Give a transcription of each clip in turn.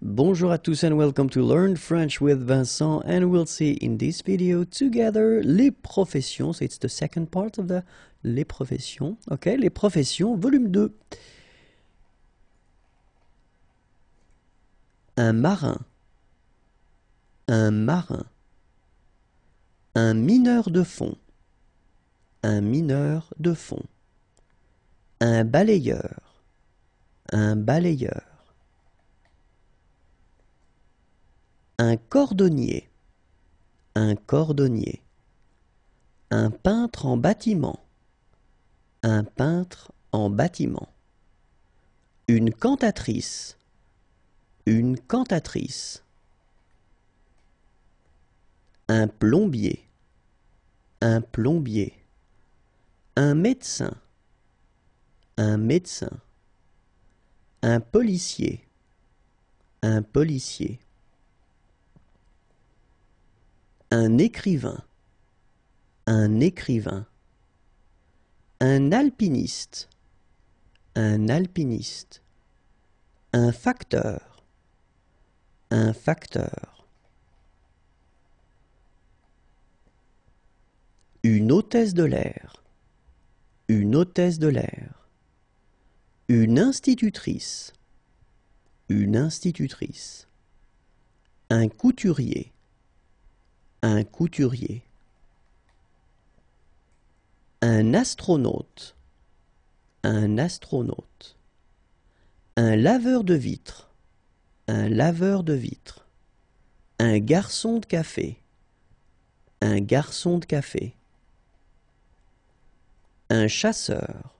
Bonjour à tous and welcome to Learn French with Vincent, and we'll see in this video together les professions. So it's the second part of the les professions. Okay, les professions, volume 2. Un marin. Un marin. Un mineur de fond. Un mineur de fond. Un balayeur. Un balayeur. Un cordonnier. Un cordonnier. Un peintre en bâtiment. Un peintre en bâtiment. Une cantatrice. Une cantatrice. Un plombier. Un plombier. Un médecin. Un médecin. Un policier. Un policier. Un écrivain. Un écrivain. Un alpiniste. Un alpiniste. Un facteur. Un facteur. Une hôtesse de l'air. Une hôtesse de l'air. Une institutrice. Une institutrice. Un couturier. Un couturier. Un astronaute. Un astronaute. Un laveur de vitres. Un laveur de vitres. Un garçon de café. Un garçon de café. Un chasseur.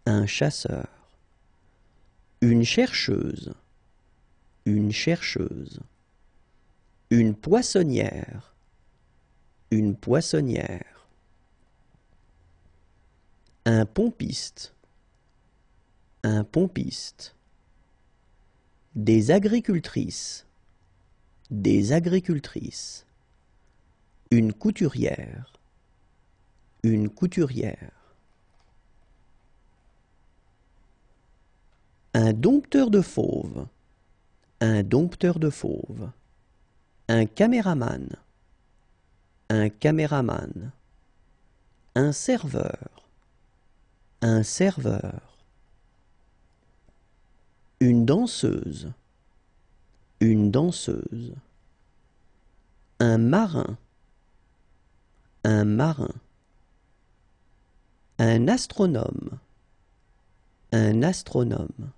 Un chasseur. Une chercheuse. Une chercheuse. Une poissonnière. Une poissonnière. Un pompiste. Un pompiste. Des agricultrices. Des agricultrices. Une couturière. Une couturière. Un dompteur de fauves. Un dompteur de fauves. Un caméraman. Un caméraman. Un serveur. Un serveur. Une danseuse. Une danseuse. Un marin. Un marin. Un astronome. Un astronome.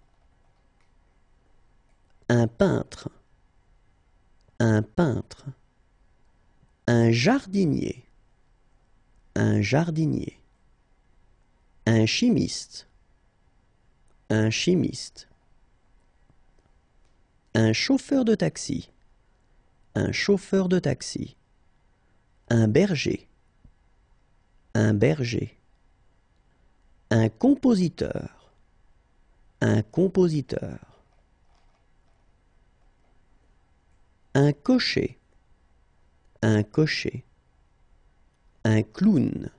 Un peintre. Un peintre. Un jardinier. Un jardinier. Un chimiste. Un chimiste. Un chauffeur de taxi. Un chauffeur de taxi. Un berger. Un berger. Un compositeur. Un compositeur. Un cocher. Un cocher. Un clown.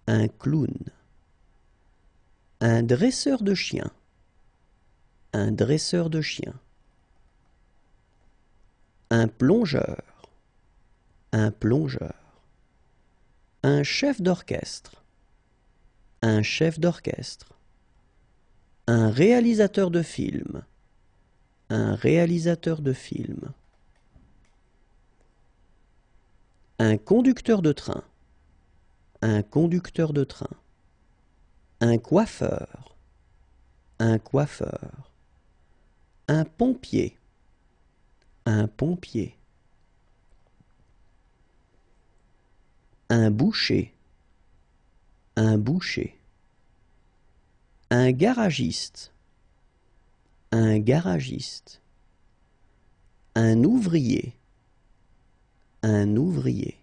Un clown. Un dresseur de chiens. Un dresseur de chiens. Un plongeur. Un plongeur. Un chef d'orchestre. Un chef d'orchestre. Un réalisateur de film. Un réalisateur de film. Un conducteur de train. Un conducteur de train. Un coiffeur. Un coiffeur. Un pompier. Un pompier. Un boucher. Un boucher. Un garagiste. Un garagiste. Un ouvrier. Un ouvrier.